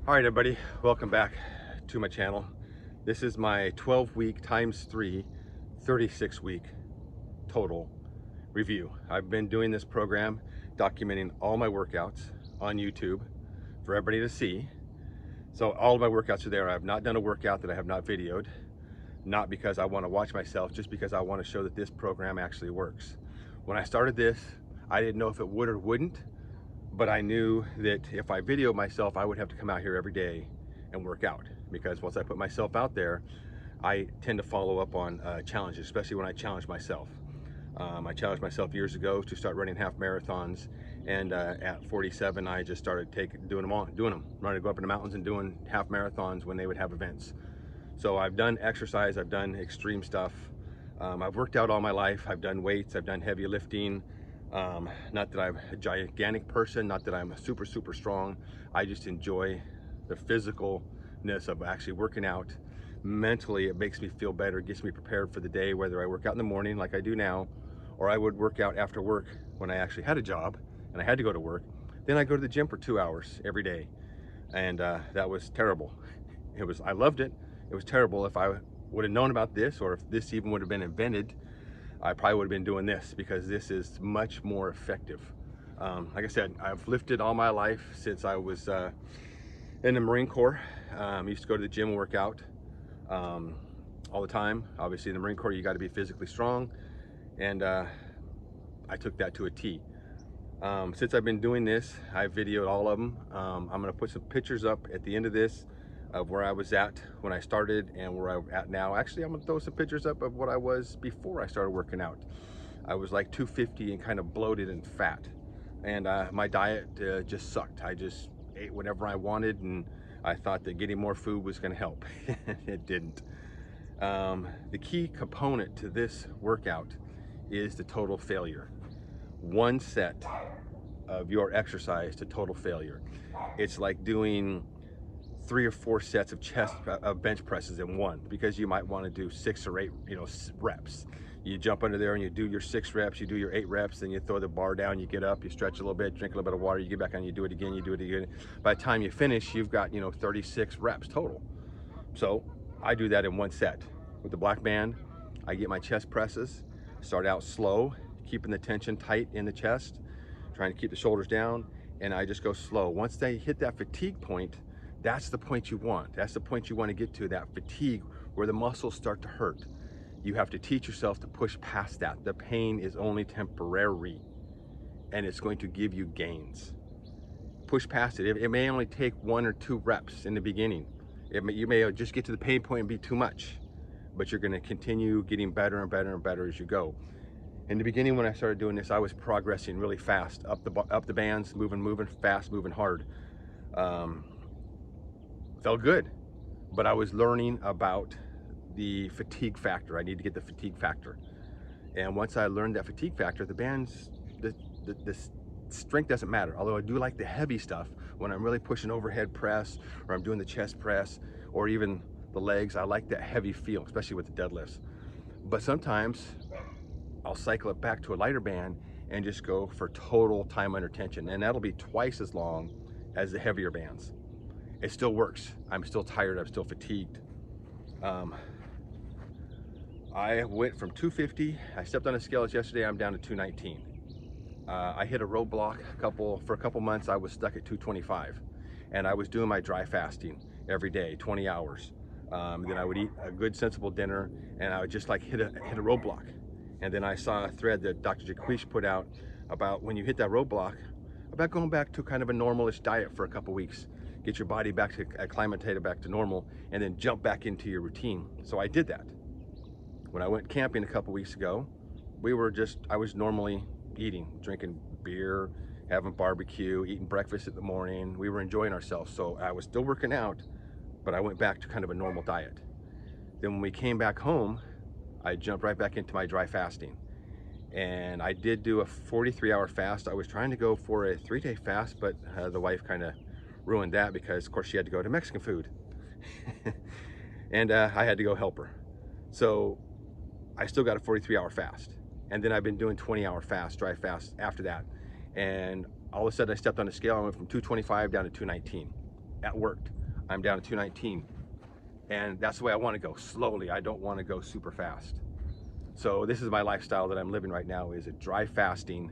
All right, everybody, welcome back to my channel. This is my 12-week times 3, 36-week total review. I've been doing this program, documenting all my workouts on YouTube for everybody to see. So all of my workouts are there. I have not done a workout that I have not videoed, not because I want to watch myself, just because I want to show that this program actually works. When I started this, I didn't know if it would or wouldn't, but I knew that if I videoed myself, I would have to come out here every day and work out, because once I put myself out there, I tend to follow up on challenges, especially when I challenge myself. I challenged myself years ago to start running half marathons, and at 47, I just started doing them, running, go up in the mountains and doing half marathons when they would have events. So I've done exercise, I've done extreme stuff. I've worked out all my life. I've done weights, I've done heavy lifting. Not that I'm a gigantic person, not that I'm a super strong. I just enjoy the physicalness of actually working out. Mentally, it makes me feel better, it gets me prepared for the day, whether I work out in the morning like I do now, or I would work out after work when I actually had a job and I had to go to work. Then I go to the gym for 2 hours every day, and that was terrible. I loved it. It was terrible. If I would have known about this, or if this even would have been invented, I probably would have been doing this, because this is much more effective. Like I said, I've lifted all my life since I was in the Marine Corps. Used to go to the gym and work out all the time. Obviously in the Marine Corps, you got to be physically strong, and I took that to a T. Since I've been doing this, I've videoed all of them. I'm going to put some pictures up at the end of this of where I was at when I started and where I'm at now. Actually, I'm going to throw some pictures up of what I was before I started working out. I was like 250 and kind of bloated and fat, and my diet just sucked. I just ate whatever I wanted, and I thought that getting more food was going to help. It didn't. The key component to this workout is the total failure. One set of your exercise to total failure. It's like doing 3 or 4 sets of bench presses in one, because you might want to do 6 or 8 reps. You jump under there and you do your 6 reps, you do your 8 reps, then you throw the bar down, you get up, you stretch a little bit, drink a little bit of water, you get back on, you do it again, you do it again. By the time you finish, you've got 36 reps total. So I do that in one set. With the black band, I get my chest presses, start out slow, keeping the tension tight in the chest, trying to keep the shoulders down, and I just go slow. Once they hit that fatigue point, that's the point you want. That's the point you want to get to, that fatigue where the muscles start to hurt. You have to teach yourself to push past that. The pain is only temporary, and it's going to give you gains. Push past it. It may only take 1 or 2 reps in the beginning. You may just get to the pain point and be too much, but you're going to continue getting better and better and better as you go. In the beginning, when I started doing this, I was progressing really fast up the bands, moving fast, moving hard. Felt good, but I was learning about the fatigue factor. I need to get the fatigue factor, and once I learned that fatigue factor, the bands, the strength doesn't matter. Although I do like the heavy stuff when I'm really pushing overhead press, or I'm doing the chest press, or even the legs. I like that heavy feel, especially with the deadlifts. But sometimes I'll cycle it back to a lighter band and just go for total time under tension, and that'll be twice as long as the heavier bands. It still works. I'm still tired, I'm still fatigued. I went from 250, I stepped on the scales yesterday, I'm down to 219. I hit a roadblock for a couple months. I was stuck at 225, and I was doing my dry fasting every day, 20 hours. Then I would eat a good sensible dinner, and I would just like hit a roadblock. And then I saw a thread that Dr. Jaquish put out about when you hit that roadblock, about going back to kind of a normalish diet for a couple weeks, get your body back to acclimated back to normal, and then jump back into your routine. So I did that. When I went camping a couple weeks ago, I was normally eating, drinking beer, having barbecue, eating breakfast in the morning. We were enjoying ourselves. So I was still working out, but I went back to kind of a normal diet. Then when we came back home, I jumped right back into my dry fasting. And I did do a 43-hour fast. I was trying to go for a 3-day fast, but the wife kind of ruined that, because of course she had to go to Mexican food. And I had to go help her. So I still got a 43-hour fast. And then I've been doing 20-hour fast, dry fast after that. And all of a sudden I stepped on the scale, I went from 225 down to 219. at work. I'm down to 219. And that's the way I want to go, slowly. I don't want to go super fast. So this is my lifestyle that I'm living right now, is a dry fasting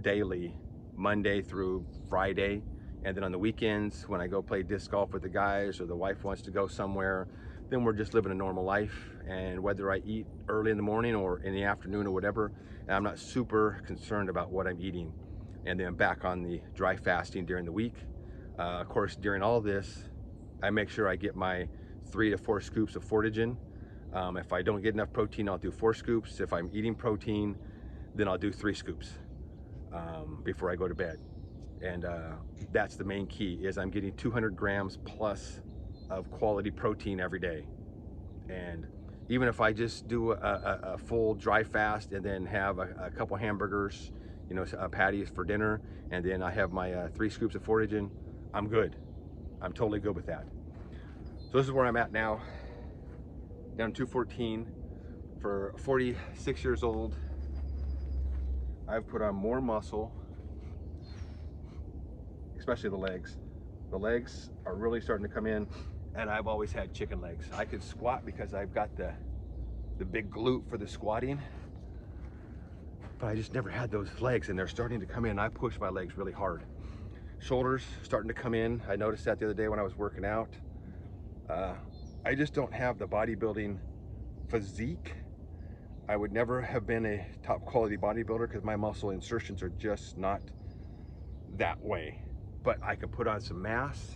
daily, Monday through Friday. And then on the weekends, when I go play disc golf with the guys or the wife wants to go somewhere, then we're just living a normal life. And whether I eat early in the morning or in the afternoon or whatever, I'm not super concerned about what I'm eating. And then back on the dry fasting during the week. Of course, during all this, I make sure I get my 3 to 4 scoops of Fortigen. If I don't get enough protein, I'll do 4 scoops. If I'm eating protein, then I'll do 3 scoops before I go to bed. And that's the main key, is I'm getting 200 grams plus of quality protein every day. And even if I just do a full dry fast and then have a couple hamburgers, you know, patties for dinner, and then I have my 3 scoops of Fortigen, I'm good. I'm totally good with that. So this is where I'm at now, down 214. For 46 years old, I've put on more muscle, especially the legs. The legs are really starting to come in, and I've always had chicken legs. I could squat because I've got the big glute for the squatting, but I just never had those legs, and they're starting to come in. I push my legs really hard. Shoulders starting to come in. I noticed that the other day when I was working out. I just don't have the bodybuilding physique. I would never have been a top quality bodybuilder because my muscle insertions are just not that way. But I can put on some mass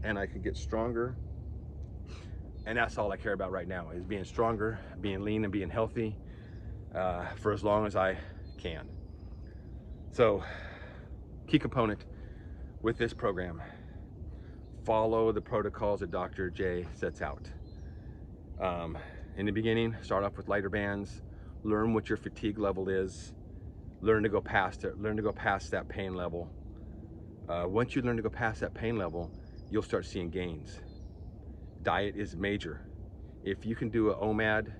and I can get stronger. And that's all I care about right now, is being stronger, being lean and being healthy for as long as I can. So, key component with this program: follow the protocols that Dr. J sets out. In the beginning, start off with lighter bands, learn what your fatigue level is, learn to go past it, learn to go past that pain level. Once you learn to go past that pain level, you'll start seeing gains. Diet is major. If you can do a OMAD,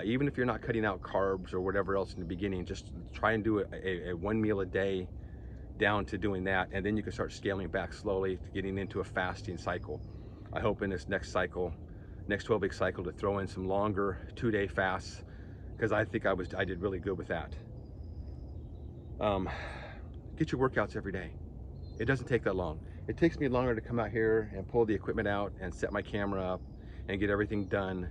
even if you're not cutting out carbs or whatever else in the beginning, just try and do a 1 meal a day down to doing that, and then you can start scaling back slowly to getting into a fasting cycle. I hope in this next cycle, next 12-week cycle, to throw in some longer 2-day fasts, because I think I did really good with that. Get your workouts every day. It doesn't take that long. It takes me longer to come out here and pull the equipment out and set my camera up and get everything done.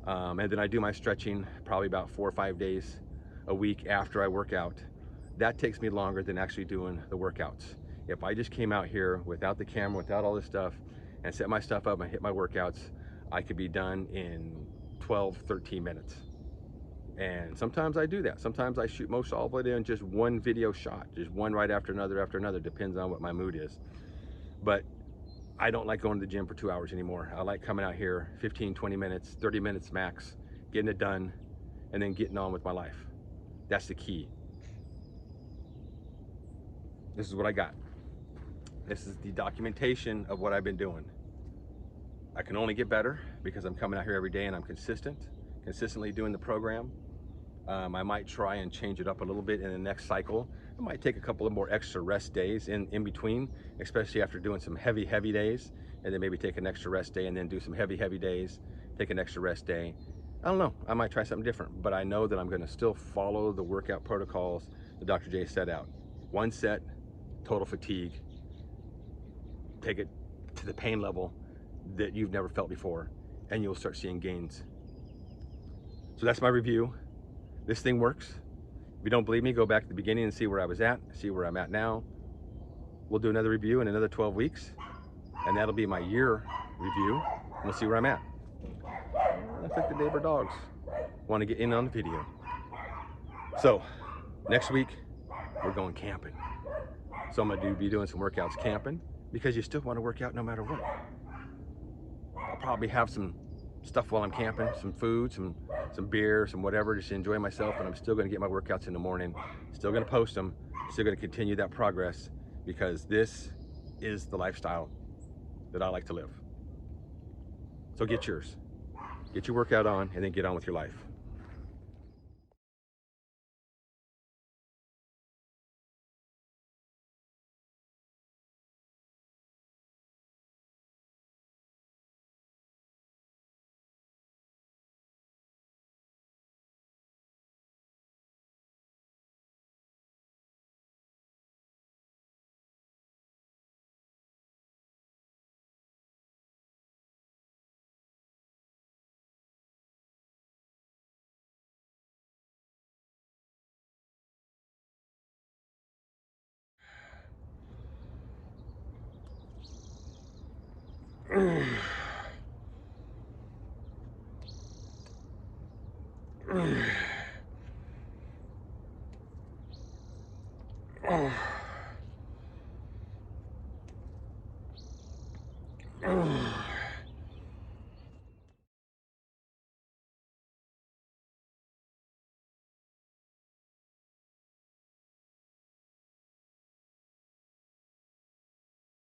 And then I do my stretching probably about 4 or 5 days a week after I work out. That takes me longer than actually doing the workouts. If I just came out here without the camera, without all this stuff, and set my stuff up and hit my workouts, I could be done in 12, 13 minutes. And sometimes I do that. Sometimes I shoot most all of it in just one video shot, just one right after another, depends on what my mood is. But I don't like going to the gym for 2 hours anymore. I like coming out here 15, 20 minutes, 30 minutes max, getting it done, and then getting on with my life. That's the key. This is what I got. This is the documentation of what I've been doing. I can only get better because I'm coming out here every day and I'm consistently doing the program. I might try and change it up a little bit in the next cycle. I might take a couple of more extra rest days in between, especially after doing some heavy days, and then maybe take an extra rest day and then do some heavy days, take an extra rest day. I don't know, I might try something different, but I know that I'm gonna still follow the workout protocols that Dr. J set out. 1 set, total fatigue, take it to the pain level that you've never felt before, and you'll start seeing gains. So that's my review. This thing works. If you don't believe me, go back to the beginning and see where I was at, see where I'm at now. We'll do another review in another 12 weeks, and that'll be my year review. We'll see where I'm at. Looks like the neighbor dogs want to get in on the video. So next week, we're going camping. So I'm gonna be doing some workouts camping, because you still want to work out no matter what. I'll probably have some stuff while I'm camping, some food, some beer, some whatever, just to enjoy myself, and I'm still gonna get my workouts in the morning, still gonna post them, still gonna continue that progress, because this is the lifestyle that I like to live. So get yours. Get your workout on, and then get on with your life.